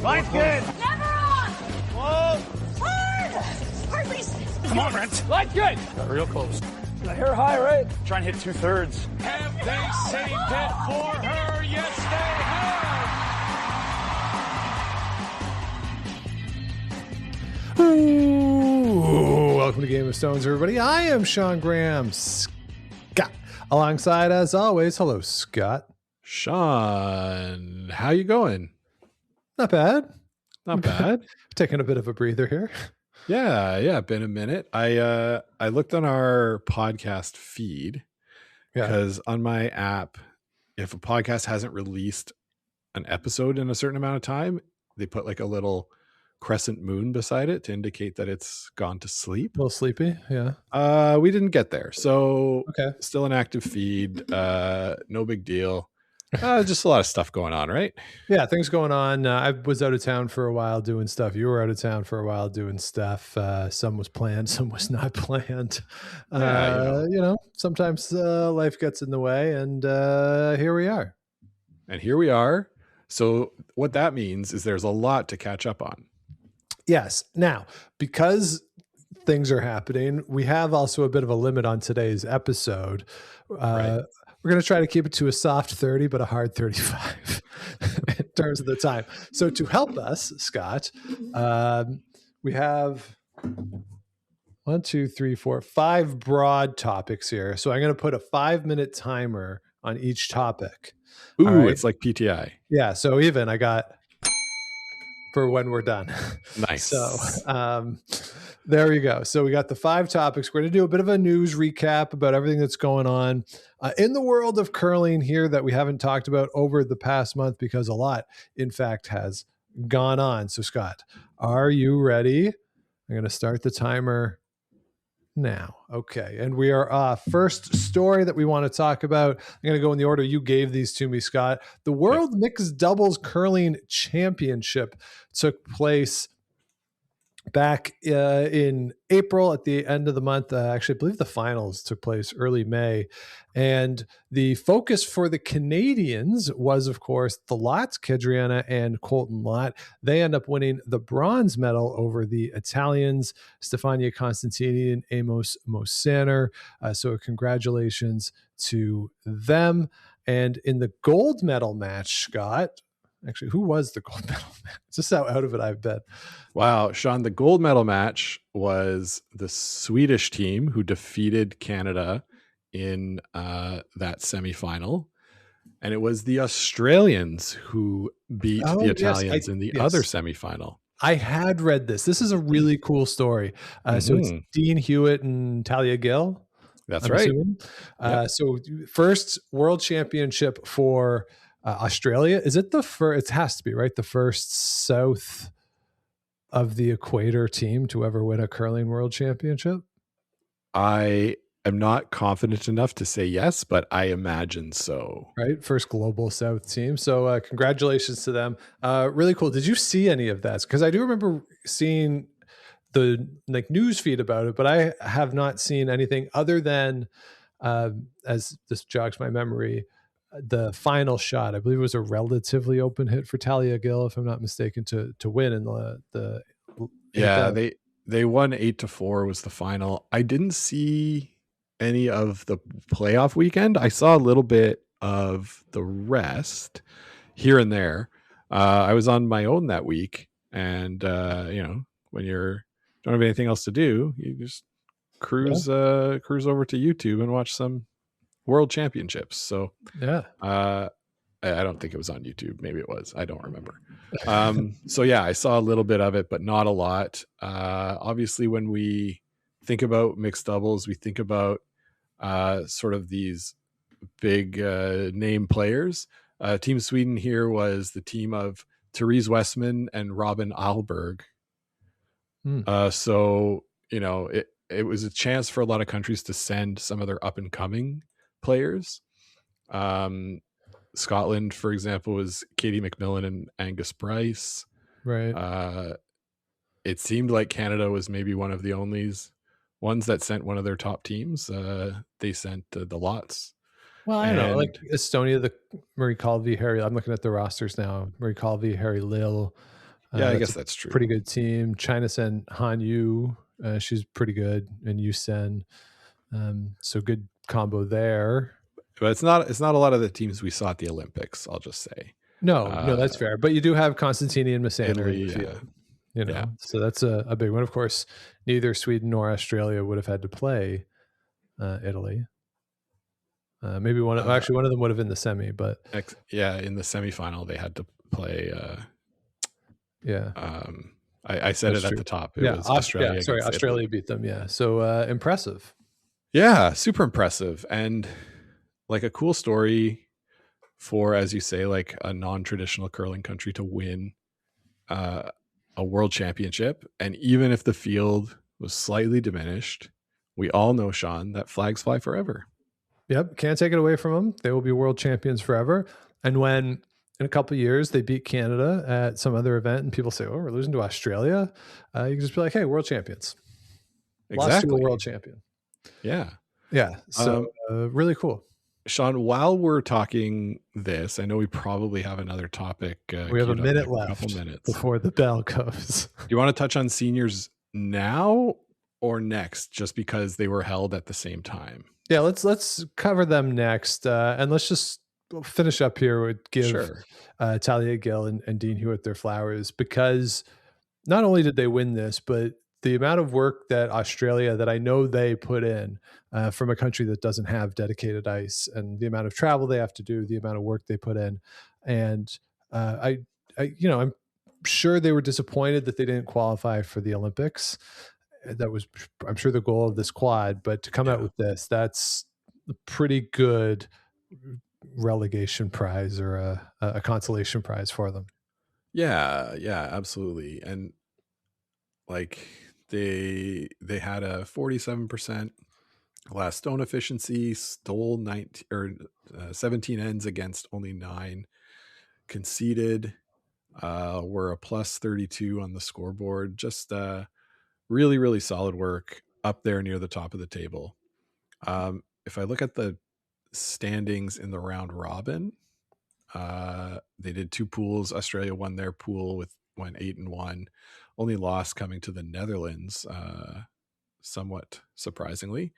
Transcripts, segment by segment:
Line's good. Never on. Whoa. Hard. Hard release. Come on, Brent. Line's good. Got real close. The hair high, right? Try and hit 2/3. Have they saved it for her? Yes, they have. Ooh, welcome to Game of Stones, everybody. I am Sean Graham, Scott. Alongside, as always, hello, Scott. Sean, how you going? Not bad. Not bad. Taking a bit of a breather here. Yeah, been a minute. I looked on our podcast feed because on my app, if a podcast hasn't released an episode in a certain amount of time, they put like a little crescent moon beside it to indicate that it's gone to sleep. A little sleepy, yeah. We didn't get there, so okay. Still an active feed. No big deal. Just a lot of stuff going on, right? Yeah, things going on. I was out of town for a while doing stuff. You were out of town for a while doing stuff. Some was planned, some was not planned. Sometimes life gets in the way, and here we are. So what that means is there's a lot to catch up on. Yes. Now, because things are happening, we have also a bit of a limit on today's episode. Right. We're going to try to keep it to a soft 30, but a hard 35 in terms of the time. So to help us, Scott, we have 5 broad topics here. So I'm going to put a 5-minute timer on each topic. Ooh, right? It's like PTI. Yeah. So even I got for when we're done. Nice. So there we go. So we got the 5 topics. We're going to do a bit of a news recap about everything that's going on in the world of curling here that we haven't talked about over the past month, because a lot, in fact, has gone on. So Scott, are you ready? I'm going to start the timer now. Okay. And we are first story that we want to talk about. I'm going to go in the order you gave these to me, Scott. The World Mixed Doubles Curling Championship took place back in April at the end of the month. Actually, I believe the finals took place early May. And the focus for the Canadians was, of course, the Lotts, Kedriana and Colton Lott. They end up winning the bronze medal over the Italians, Stefania Constantini and Amos Mosaner. So congratulations to them. And in the gold medal match, Scott, actually, who was the gold medal match? Just how out of it I've been. Wow, Sean, the gold medal match was the Swedish team who defeated Canada in that semifinal. And it was the Australians who beat the Italians in the other semifinal. I had read this. This is a really cool story. So it's Dean Hewitt and Talia Gill. That's right. So first world championship for Australia. Is it the first? It has to be, right? The first south of the equator team to ever win a curling world championship? I am not confident enough to say yes, but I imagine so. Right? First global south team. So congratulations to them. Really cool. Did you see any of that? Because I do remember seeing the news feed about it, but I have not seen anything other than, as this jogs my memory, the final shot. I believe it was a relatively open hit for Talia Gill, if I'm not mistaken, to win in the they won 8-4 was the final. I didn't see any of the playoff weekend. I saw a little bit of the rest here and there. I was on my own that week, and when you don't have anything else to do, you just cruise over to YouTube and watch some World Championships. So I don't think it was on YouTube. Maybe it was. I don't remember. So yeah, I saw a little bit of it, but not a lot. Obviously, when we think about mixed doubles, we think about sort of these big name players. Team Sweden here was the team of Therese Westman and Robin Ahlberg. So it was a chance for a lot of countries to send some of their up and coming players. Scotland, for example, was Katie McMillan and Angus Bryce. Right. It seemed like Canada was maybe one of the only ones that sent one of their top teams. They sent the Lotts. Well, I don't know, like Estonia, the Marie Calvi, Harry. I'm looking at the rosters now. Marie Calvi, Harry Lill, Yeah, I That's guess a that's true. pretty good team. China sent Han Yu. She's pretty good, and Yu Sen. So good combo there. But it's not a lot of the teams we saw at the Olympics, I'll just say. No, that's fair. But you do have Constantini and Massander Italy, in the field. yeah. So that's a big one. Of course, neither Sweden nor Australia would have had to play Italy. Maybe one of them would have in the semi, but in the semifinal they had to play. Yeah. I said That's it true. at the top. It was Australia. Australia beat them. Yeah. So impressive. Yeah, super impressive. And like a cool story for, as you say, like a non-traditional curling country to win a world championship. And even if the field was slightly diminished, we all know, Sean, that flags fly forever. Yep. Can't take it away from them. They will be world champions forever. And when in a couple of years they beat Canada at some other event and people say, oh, we're losing to Australia, you can just be like, hey, world champions. Exactly. Lost to a world champion. Yeah. Yeah. So really cool. Sean, while we're talking this, I know we probably have another topic. We have a minute left. A couple minutes before the bell goes. Do you want to touch on seniors now or next, just because they were held at the same time? Yeah, let's cover them next. And let's just finish up here with give Talia Gill and Dean Hewitt their flowers, because not only did they win this, but the amount of work that Australia, that I know they put in from a country that doesn't have dedicated ice, and the amount of travel they have to do, the amount of work they put in. And I'm sure they were disappointed that they didn't qualify for the Olympics. That was, I'm sure, the goal of this quad, but to come out with this, that's a pretty good relegation prize or a consolation prize for them. Yeah, absolutely. And like they had a 47% last stone efficiency, stole 17 ends against only 9 conceded, were a plus 32 on the scoreboard. Just really, really solid work up there near the top of the table. If I look at the standings in the round robin, they did 2 pools. Australia won their pool went 8-1. Only loss coming to the Netherlands, somewhat surprisingly.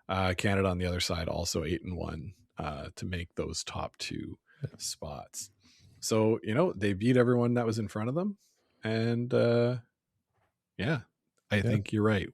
Canada on the other side also 8-1 to make those top 2 spots. So they beat everyone that was in front of them, and I think you're right.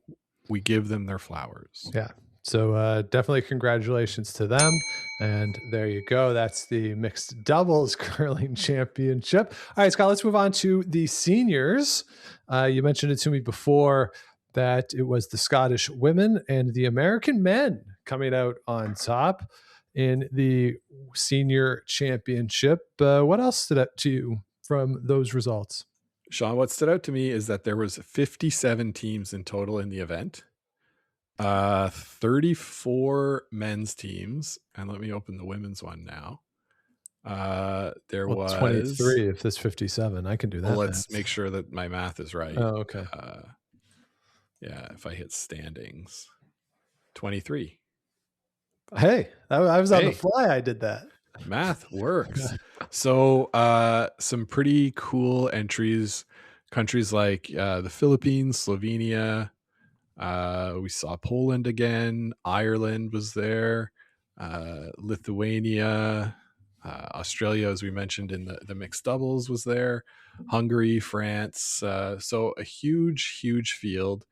We give them their flowers. Yeah. So definitely congratulations to them. And there you go. That's the mixed doubles curling championship. All right, Scott, let's move on to the seniors. You mentioned it to me before that it was the Scottish women and the American men coming out on top in the senior championship. What else stood out to you from those results? Sean, what stood out to me is that there was 57 teams in total in the event. 34 men's teams, and let me open the women's one now. There was 23 if there's 57. I can do that. Well, let's make sure that my math is right. Oh, okay. If I hit standings, 23. Hey, I was on the fly. I did that. Math works. So some pretty cool entries. Countries like the Philippines, Slovenia. We saw Poland again. Ireland was there. Lithuania. Australia, as we mentioned in the mixed doubles, was there. Hungary, France. So a huge field.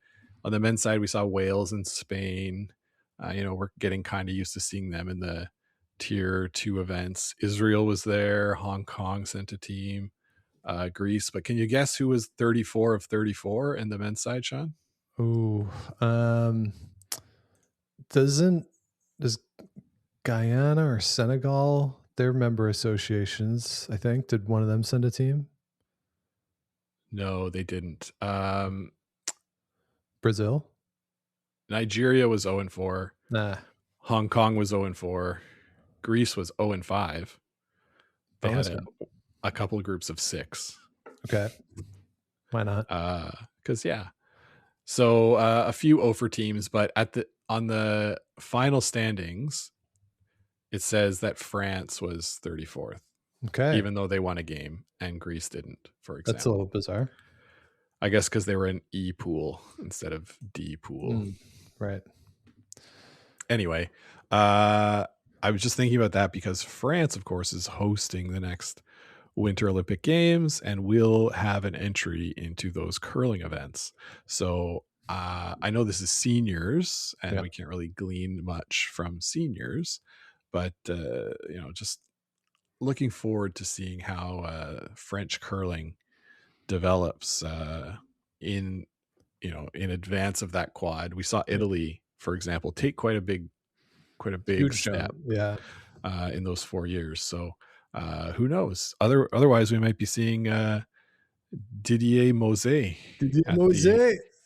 On the men's side, we saw Wales and Spain. We're getting kind of used to seeing them in the tier 2 events. Israel was there. Hong Kong sent a team. Greece. But can you guess who was 34 of 34 in the men's side, Sean? Ooh, does Guyana or Senegal, their member associations, I think, did one of them send a team? No, they didn't. Brazil? Nigeria was 0-4. Nah. Hong Kong was 0-4. Greece was 0-5. They had a couple of groups of 6. Okay. Why not? Because So a few 0-for teams, but on the final standings, it says that France was 34th. Okay. Even though they won a game and Greece didn't, for example. That's a little bizarre. I guess because they were in E pool instead of D pool. Right. Anyway, I was just thinking about that because France, of course, is hosting the next Winter Olympic Games and will have an entry into those curling events. So I know this is seniors and we can't really glean much from seniors, but just looking forward to seeing how French curling develops in advance of that quad. We saw Italy, for example, take quite a big Huge step jump. in those 4 years. So who knows? Otherwise, we might be seeing Didier Mosé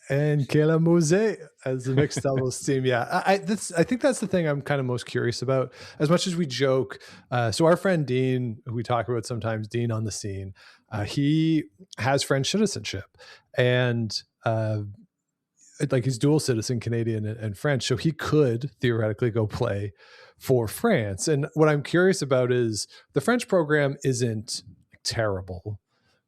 and Kayla Mosé as the mixed doubles team. Yeah, I think that's the thing I'm kind of most curious about. As much as we joke, so our friend Dean, who we talk about sometimes, Dean on the scene, he has French citizenship, and like he's dual citizen, Canadian and French, so he could theoretically go play for France. And what I'm curious about is the French program isn't terrible,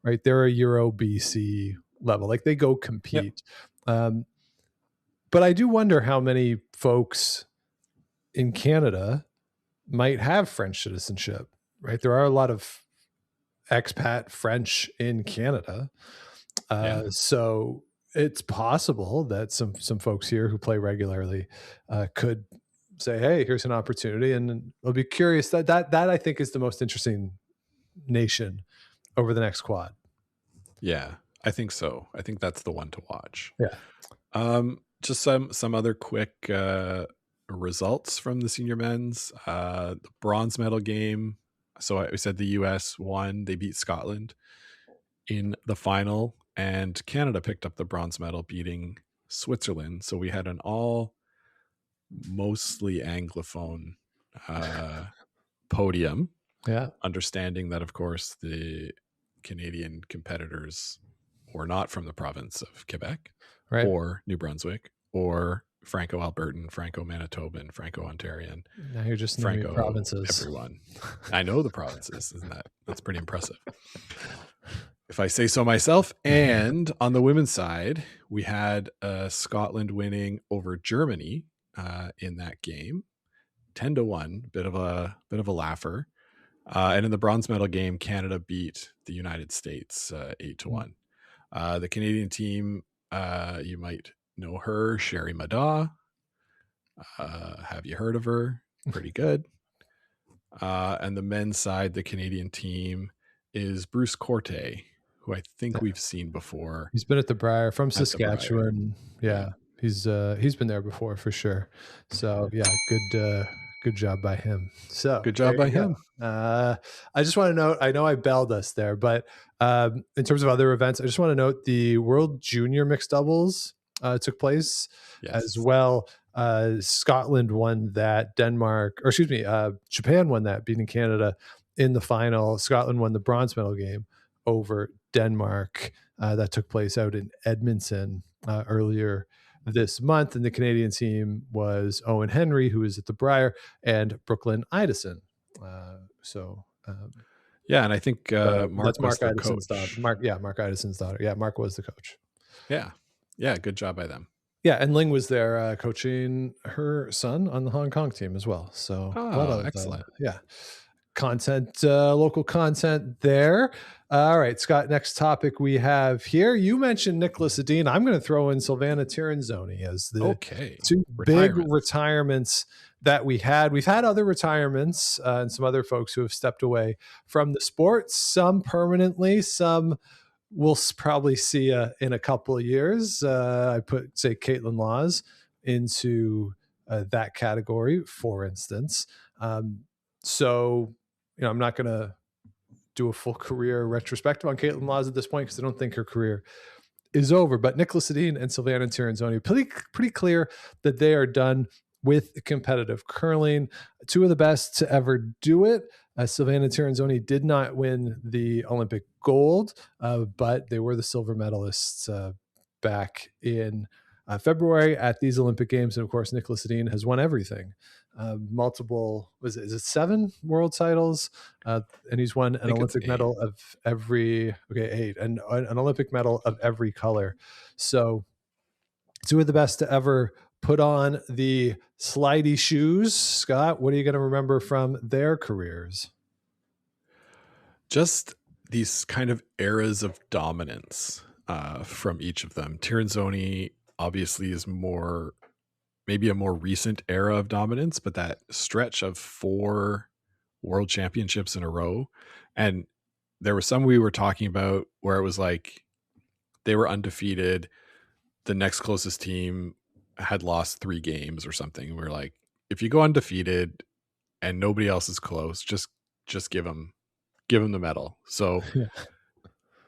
right? They're a Euro BC level, like they go compete. But I do wonder how many folks in Canada might have French citizenship, right? There are a lot of expat French in Canada. So it's possible that some folks here who play regularly could say, hey, here's an opportunity. And I'll be curious. That I think is the most interesting nation over the next quad. Yeah, I think so. I think that's the one to watch. Yeah. Just some other quick results from the senior men's. The bronze medal game. So we said the US won. They beat Scotland in the final, and Canada picked up the bronze medal, beating Switzerland. So we had an all mostly Anglophone podium. Yeah. Understanding that, of course, the Canadian competitors were not from the province of Quebec, right, or New Brunswick, or Franco-Albertan, Franco-Manitoban, Franco-Ontarian. Now you're just Franco provinces. Everyone. I know the provinces. That's pretty impressive, if I say so myself. And on the women's side, we had Scotland winning over Germany in that game, 10-1, bit of a laugher. And in the bronze medal game, Canada beat the United States 8-1. The Canadian team, you might know her, Sherry Madaw. Have you heard of her? Pretty good. And the men's side, the Canadian team is Bruce Corte, who I think we've seen before. He's been at the Briar from Saskatchewan. Yeah. He's been there before for sure. So yeah, good job by him. So good job by him. I just want to note, I know I belled us there, but in terms of other events, I just want to note the World Junior Mixed Doubles took place as well. Scotland won that. Japan won that, beating Canada in the final. Scotland won the bronze medal game over Denmark. That took place out in Edmonton earlier this month, and the Canadian team was Owen Henry, who is at the Briar, and Brooklyn Idison. And I think Mark was the Idison's coach. daughter. Mark Idison's daughter. Yeah, Mark was the coach. Yeah, good job by them. Yeah, and Ling was there coaching her son on the Hong Kong team as well. So a lot of excellent. Local content there. All right, Scott, next topic we have here. You mentioned Nicholas Edin. I'm going to throw in Silvana Tirinzoni as the two big retirements that we had. We've had other retirements and some other folks who have stepped away from the sport, some permanently, some we'll probably see in a couple of years. I put, say, Caitlin Laws into that category, for instance. So, I'm not going to do a full career retrospective on Caitlin Laws at this point because I don't think her career is over. But Nicholas Edin and Silvana Tirinzoni, pretty clear that they are done with competitive curling. Two of the best to ever do it. Silvana Tirinzoni did not win the Olympic gold, but they were the silver medalists back in February at these Olympic Games. And of course, Nicholas Edin has won everything multiple, is it 7 world titles? And he's won an Olympic medal of every, 8, and an Olympic medal of every color. So 2 of the best to ever put on the slidey shoes. Scott, what are you going to remember from their careers? Just these kind of eras of dominance from each of them. Tirinzoni obviously is maybe a more recent era of dominance, but that stretch of 4 world championships in a row. And there were some we were talking about where it was like they were undefeated. The next closest team had lost 3 games or something. We're like, if you go undefeated and nobody else is close, just give them the medal. So,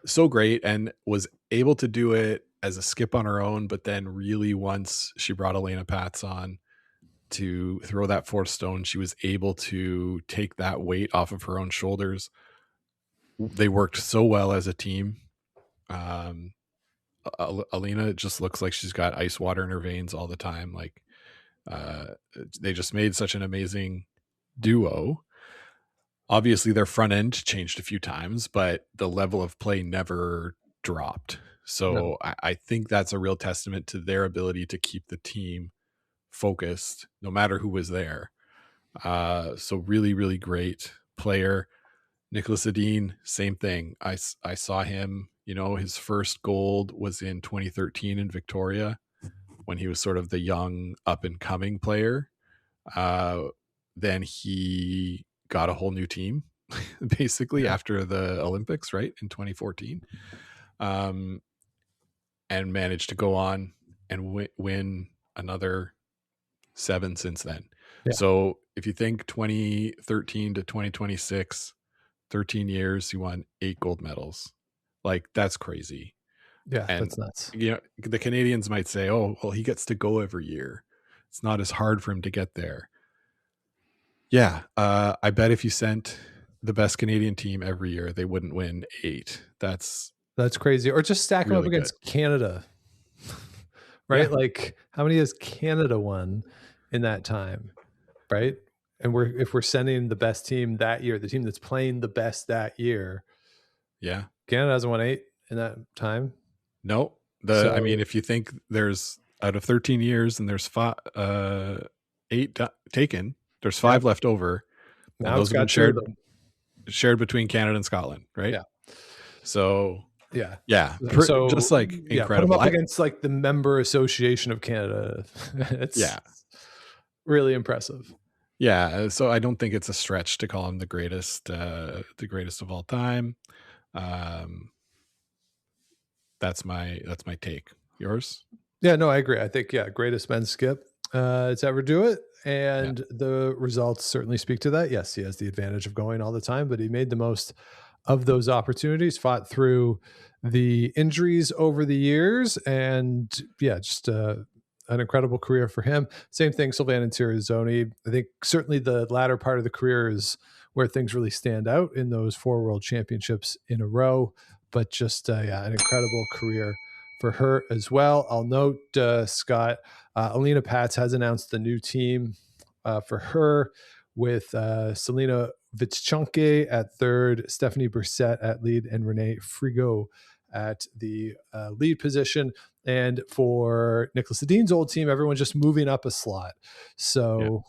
so great, and was able to do it as a skip on her own. But then really once she brought Elena Pats on to throw that 4th stone, she was able to take that weight off of her own shoulders. They worked so well as a team. Alina just looks like she's got ice water in her veins all the time. Like they just made such an amazing duo. Obviously their front end changed a few times, but the level of play never dropped. So no. I think that's a real testament to their ability to keep the team focused no matter who was there. So really, really great player. Nicholas Edin, same thing. I saw him, his first gold was in 2013 in Victoria when he was sort of the young up and coming player. Then he got a whole new team basically after the Olympics, right? In 2014. And managed to go on and win another 7 since then. Yeah. So if you think 2013 to 2026, 13 years, he won 8 gold medals. Like that's crazy. Yeah, and, that's nuts. The Canadians might say, oh, well, he gets to go every year. It's not as hard for him to get there. Yeah. I bet if you sent the best Canadian team every year, they wouldn't win 8. That's crazy. Or just stack them up against Canada. Right? Yeah. Like how many has Canada won in that time? Right? And if we're sending the best team that year, the team that's playing the best that year. Yeah. Canada hasn't won 8 in that time. No. I mean, if you think there's out of 13 years and there's 8 taken, there's 5 left over. Now those have been shared between Canada and Scotland, right? Yeah. So yeah. So just like incredible. Put them up against like the member association of Canada. It's really impressive. Yeah. So I don't think it's a stretch to call him the greatest of all time. That's my take. Yours? Yeah, no, I agree. I think, greatest men's skip to ever do it. And the results certainly speak to that. Yes, he has the advantage of going all the time, but he made the most of those opportunities, fought through the injuries over the years, and just an incredible career for him. Same thing, Sylvain and Tirinzoni. I think certainly the latter part of the career is where things really stand out in those 4 world championships in a row, but just an incredible career for her as well. I'll note, Scott, Elena Pats has announced the new team for her with Selena Vitschanke at 3rd, Stephanie Brissett at lead, and Renee Frigo at the lead position. And for Nicholas Edin's old team, everyone's just moving up a slot. So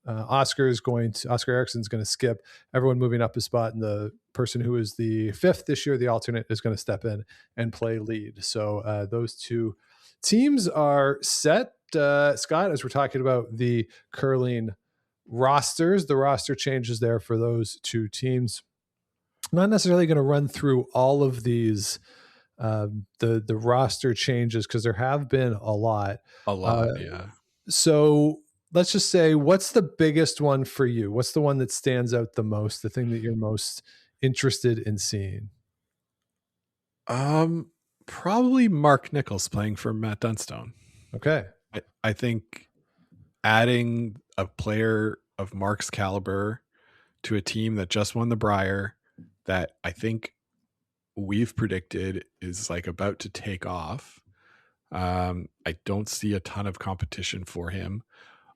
Oscar Ericsson's going to skip, everyone moving up a spot, and the person who is the 5th this year, the alternate, is going to step in and play lead. So those 2 teams are set. Scott, as we're talking about the curling rosters, the roster changes there for those 2 teams. I'm not necessarily going to run through all of these the roster changes because there have been a lot. So let's just say, what's the biggest one for you? What's the one that stands out the most, the thing that you're most interested in seeing? Probably Mark Nichols playing for Matt Dunstone. Okay. I think adding a player of Mark's caliber to a team that just won the Brier, that I think we've predicted is like about to take off. I don't see a ton of competition for him.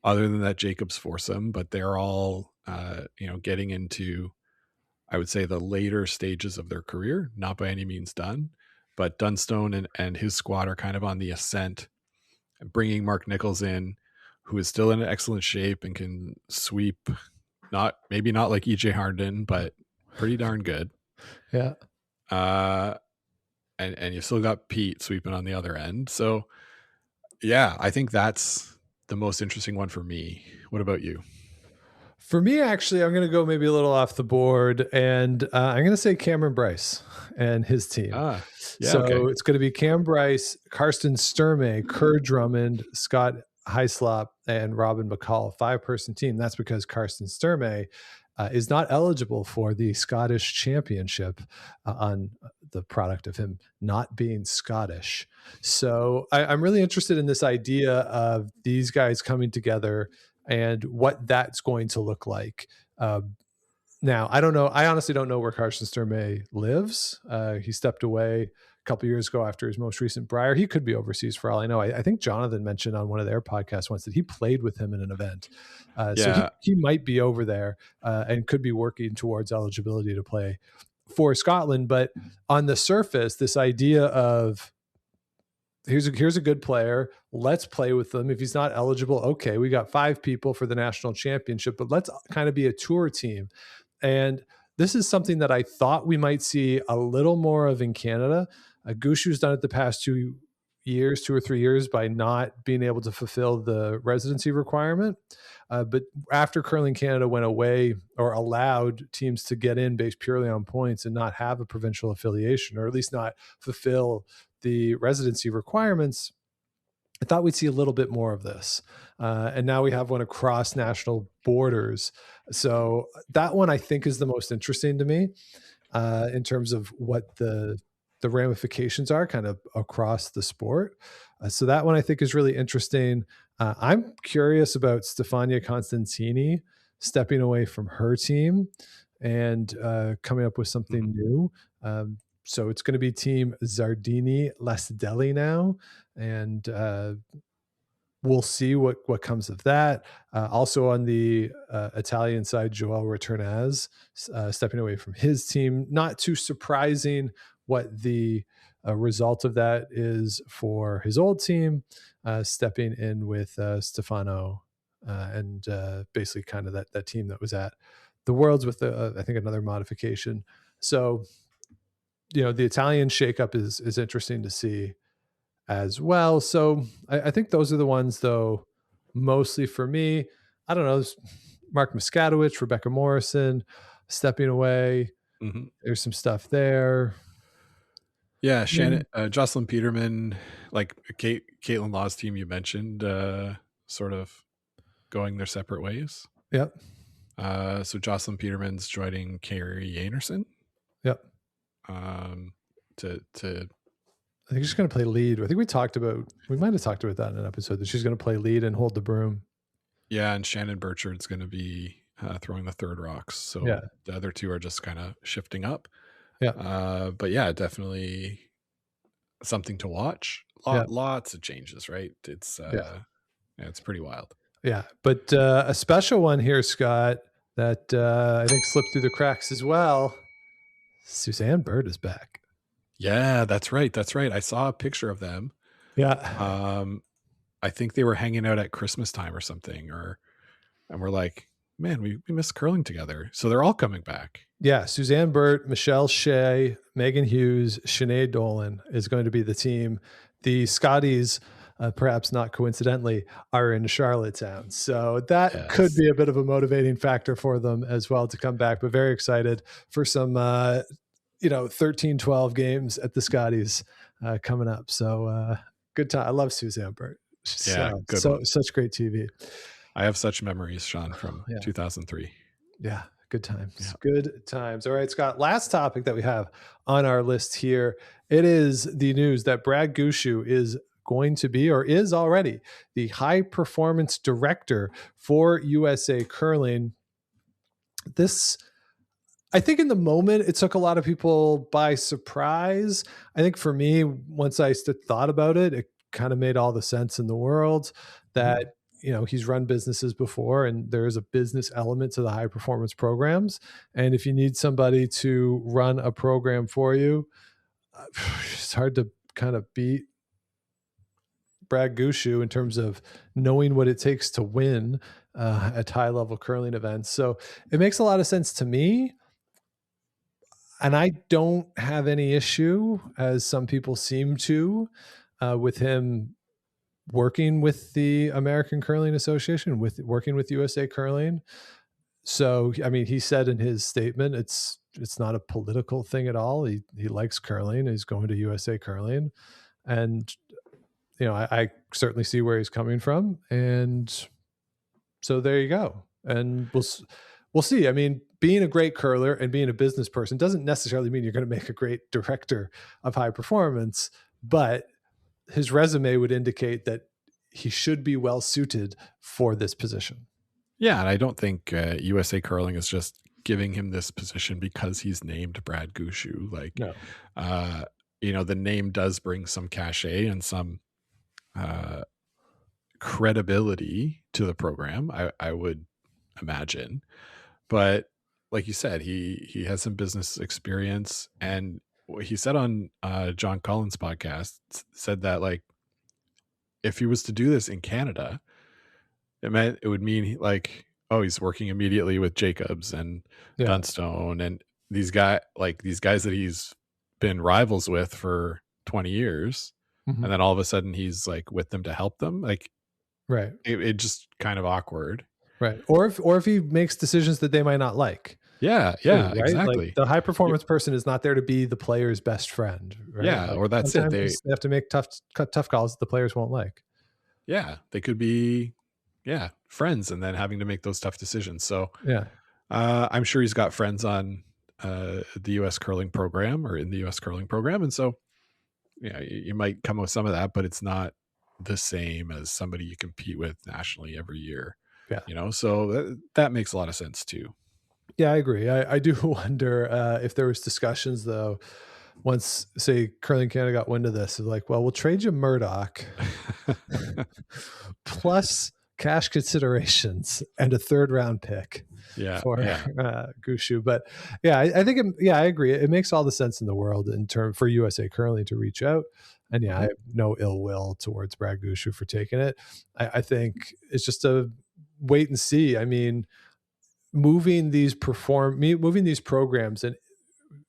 other than that Jacobs foursome, but they're all, getting into, I would say, the later stages of their career, not by any means done, but Dunstone and his squad are kind of on the ascent, bringing Mark Nichols in, who is still in excellent shape and can sweep, maybe not like EJ Harden, but pretty darn good. Yeah. And you've still got Pete sweeping on the other end. So yeah, I think that's the most interesting one for me. What about you? For me, actually, I'm going to go maybe a little off the board, and I'm going to say Cameron Bryce and his team. It's going to be Cam Bryce, Karsten Sturme, Kerr Drummond, Scott Hyslop, and Robin McCall, 5-person team. That's because Karsten Sturme is not eligible for the Scottish Championship on the product of him not being Scottish. So I'm really interested in this idea of these guys coming together and what that's going to look like. Now, I don't know. I honestly don't know where Karsten Sturme lives. He stepped away a couple years ago after his most recent Briar. He could be overseas for all I know. I think Jonathan mentioned on one of their podcasts once that he played with him in an event. So he might be over there and could be working towards eligibility to play for Scotland. But on the surface, this idea of here's a good player, let's play with them. If he's not eligible, okay, we got 5 people for the national championship, but let's kind of be a tour team. And this is something that I thought we might see a little more of in Canada. Gushue's done it the past 2 or 3 years by not being able to fulfill the residency requirement. But after Curling Canada went away or allowed teams to get in based purely on points and not have a provincial affiliation, or at least not fulfill the residency requirements, I thought we'd see a little bit more of this. And now we have one across national borders. So that one I think is the most interesting to me in terms of what the ramifications are kind of across the sport. So that one I think is really interesting. I'm curious about Stefania Constantini stepping away from her team and coming up with something new. So it's going to be Team Zardini Lasdelli now, and we'll see what comes of that. Also on the Italian side, Joel Returnaz stepping away from his team. Not too surprising what the result of that is for his old team, stepping in with Stefano and basically kind of that team that was at the Worlds with I think another modification. So the Italian shakeup is interesting to see as well. So I think those are the ones, though, mostly for me. I don't know. Mark Muskatowicz, Rebecca Morrison stepping away. Mm-hmm. There's some stuff there. Yeah, Shannon, Jocelyn Peterman, like Caitlin Law's team you mentioned, sort of going their separate ways. Yep. So Jocelyn Peterman's joining Carrie Anderson. Yep. To I think she's going to play lead. I think we might have talked about that in an episode, that she's going to play lead and hold the broom. Yeah, and Shannon Burchard's going to be throwing the third rocks. So the other two are just kind of shifting up. Yeah. But yeah, definitely something to watch. Lots of changes, right? It's it's pretty wild. Yeah, but a special one here, Scott, that I think slipped through the cracks as well. Suzanne Bird is back. Yeah, that's right. I saw a picture of them. Yeah. I think they were hanging out at Christmas time or something, and we're like, man, we miss curling together. So they're all coming back. Yeah, Suzanne Burt, Michelle Shea, Megan Hughes, Sinead Dolan is going to be the team. The Scotties, perhaps not coincidentally, are in Charlottetown. So that could be a bit of a motivating factor for them as well to come back, but very excited for some 13-12 games at the Scotties coming up. So good time. I love Suzanne Burt. Such great TV. I have such memories, Sean, from 2003. Yeah, good times. Yeah. Good times. All right, Scott, last topic that we have on our list here. It is the news that Brad Gushue is going to be, or is already, the high performance director for USA Curling. This, I think in the moment, it took a lot of people by surprise. I think for me, once I thought about it, it kind of made all the sense in the world that he's run businesses before, and there is a business element to the high performance programs. And if you need somebody to run a program for you, it's hard to kind of beat Brad Gushue in terms of knowing what it takes to win at high level curling events. So it makes a lot of sense to me. And I don't have any issue, as some people seem to, with him working with the American Curling Association, working with USA Curling. So, I mean, he said in his statement, it's not a political thing at all. He likes curling. He's going to USA Curling, and I certainly see where he's coming from. And so there you go. And we'll see. I mean, being a great curler and being a business person doesn't necessarily mean you're going to make a great director of high performance, but his resume would indicate that he should be well suited for this position. Yeah, and I don't think USA Curling is just giving him this position because he's named Brad Gushue. Like, No. The name does bring some cachet and some credibility to the program, I would imagine. But like you said, he has some business experience, and he said on John Collins' podcast, said that like if he was to do this in Canada, it would mean like, oh, he's working immediately with Jacobs and Dunstone and these guys that he's been rivals with for 20 years. Mm-hmm. And then all of a sudden he's like with them to help them. Like, right. It just kind of awkward. Right. Or if he makes decisions that they might not like. Yeah. Yeah, right? Exactly. Like the high performance person is not there to be the player's best friend. Right? Yeah. Like or that's it. They have to make tough calls that the players won't like. Yeah. They could be, friends and then having to make those tough decisions. So I'm sure he's got friends on the US curling program or in the US curling program. And so, you might come with some of that, but it's not the same as somebody you compete with nationally every year. Yeah. So that makes a lot of sense too. Yeah, I agree. I do wonder if there was discussions though, once say Curling Canada got wind of this, like, well, we'll trade you Murdoch plus cash considerations and a 3rd round pick for Gushue. But I think I agree. It makes all the sense in the world for USA Curling to reach out. And I have no ill will towards Brad Gushue for taking it. I think it's just a wait and see. I mean, moving these programs and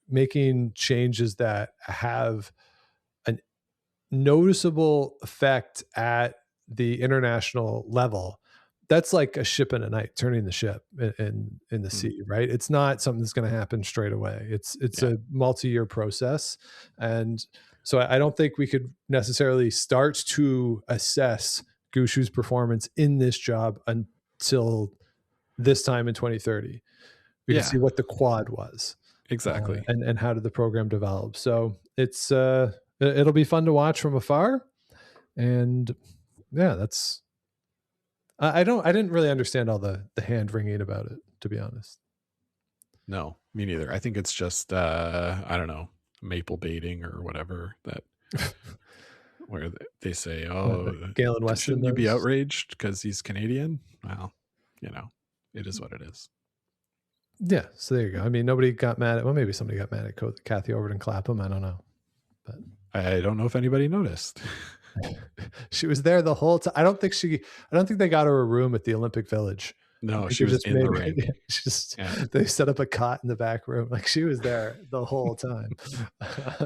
making changes that have a noticeable effect at the international level, that's like a ship in a night, turning the ship in the sea, right? It's not something that's going to happen straight away. It's a multi-year process. And so I don't think we could necessarily start to assess Gushue's performance in this job until this time in 2030. We can see what the quad was. Exactly. And how did the program develop? So it's it'll be fun to watch from afar. And that's I didn't really understand all the hand wringing about it, to be honest. No, me neither. I think it's just I don't know, maple baiting or whatever that where they say, oh, Galen Weston, shouldn't you be outraged because he's Canadian? Well, it is what it is. Yeah, so there you go. I mean, nobody got mad at, well, maybe somebody got mad at Kathy Overton Clapham. I don't know. But I don't know if anybody noticed. She was there the whole time. I don't think they got her a room at the Olympic Village. No, she was in the ring. They set up a cot in the back room. Like, she was there the whole time.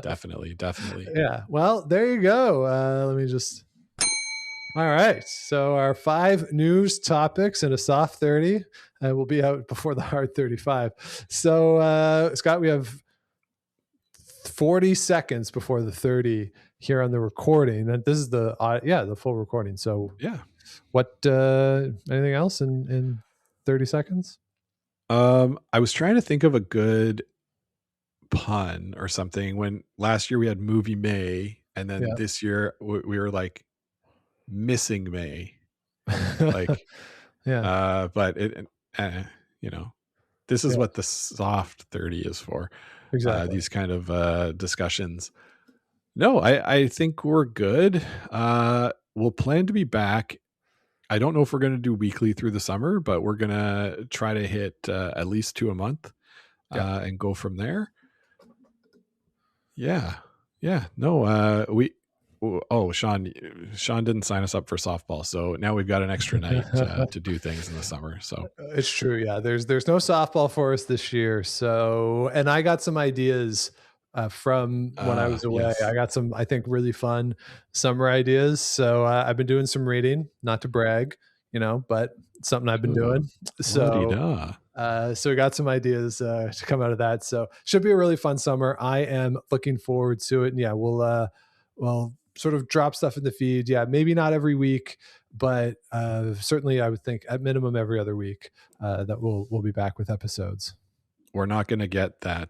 Definitely. Yeah. Well, there you go. Let me just. All right. So our 5 news topics and a soft 30 will be out before the hard 35. So Scott, we have 40 seconds before the 30 here on the recording, and this is the full recording. So what anything else in 30 seconds? I was trying to think of a good pun or something. When last year we had movie May, and then this year we were like missing May, like but it this is what the soft 30 is for. Exactly. These kind of discussions. No, I think we're good. We'll plan to be back I don't know if we're going to do weekly through the summer, but we're going to try to hit at least 2 a month and go from there. Yeah. No, Sean didn't sign us up for softball, so now we've got an extra night to do things in the summer. So it's true. Yeah, there's no softball for us this year. So, and I got some ideas from when I was away. Yes. I got some, I think, really fun summer ideas. So I've been doing some reading, not to brag, but it's something I've been doing. So we got some ideas to come out of that. So should be a really fun summer. I am looking forward to it. And yeah, we'll sort of drop stuff in the feed. Yeah, maybe not every week, but certainly I would think at minimum every other week that we'll be back with episodes. We're not going to get that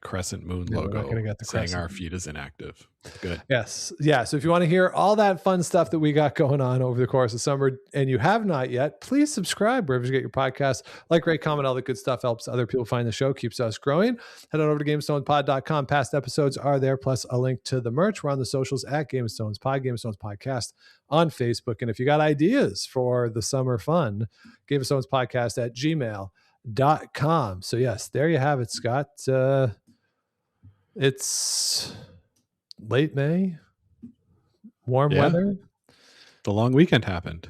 crescent moon logo saying our feed is inactive. Good. Yes. Yeah. So if you want to hear all that fun stuff that we got going on over the course of summer and you have not yet, please subscribe wherever you get your podcast. Like, rate, comment, all the good stuff helps other people find the show, keeps us growing. Head on over to GameStonesPod.com. Past episodes are there, plus a link to the merch. We're on the socials at GameStonesPod, Game Stones Podcast on Facebook. And if you got ideas for the summer fun, GameStonesPodcast at gmail.com. So yes, there you have it, Scott. It's late May, warm weather. The long weekend happened.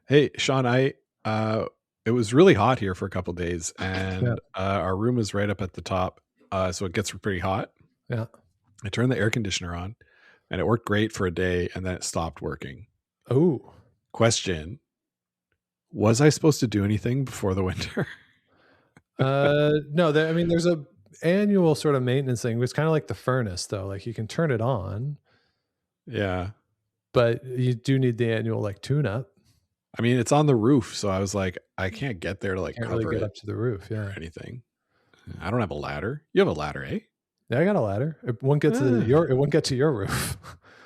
Hey, Sean, it was really hot here for a couple of days, and our room is right up at the top, so it gets pretty hot. Yeah. I turned the air conditioner on, and it worked great for a day, and then it stopped working. Oh. Question. Was I supposed to do anything before the winter? No, there's a annual sort of maintenance thing. It's kind of like the furnace, though. Like, you can turn it on. Yeah. But you do need the annual tune up. I mean, it's on the roof, so I was like, I can't get there to cover really get it up to the roof, or anything. I don't have a ladder. You have a ladder, eh? Yeah, I got a ladder. It won't get to your roof.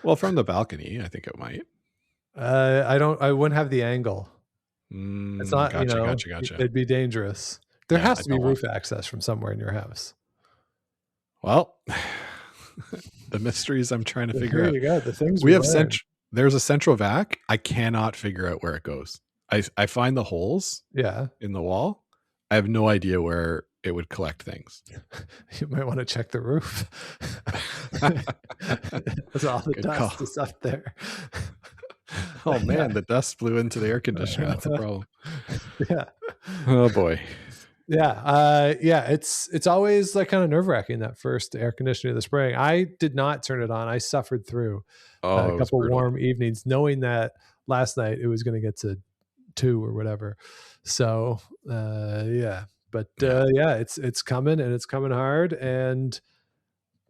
Well, from the balcony, I think it might. I wouldn't have the angle. It's not, gotcha. It'd be dangerous. There has to be roof access from somewhere in your house. Well, the mysteries I'm trying to figure out. There you go. The things we have there's a central vac. I cannot figure out where it goes. I find the holes in the wall. I have no idea where it would collect things. You might want to check the roof. That's all the dust is up there. Oh man, the dust blew into the air conditioner. That's a problem. Yeah. Oh boy. Yeah. It's always kind of nerve-wracking, that first air conditioner of the spring. I did not turn it on. I suffered through a couple warm evenings, knowing that last night it was going to get to 2 or whatever. So it's coming, and it's coming hard. And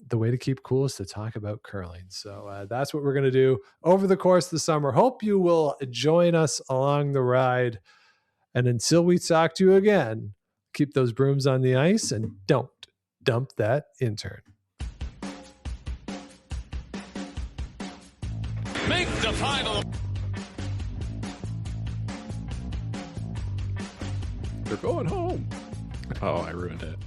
the way to keep cool is to talk about curling. So that's what we're going to do over the course of the summer. Hope you will join us along the ride. And until we talk to you again, keep those brooms on the ice and don't dump that intern. Make the final. They're going home. Oh, I ruined it.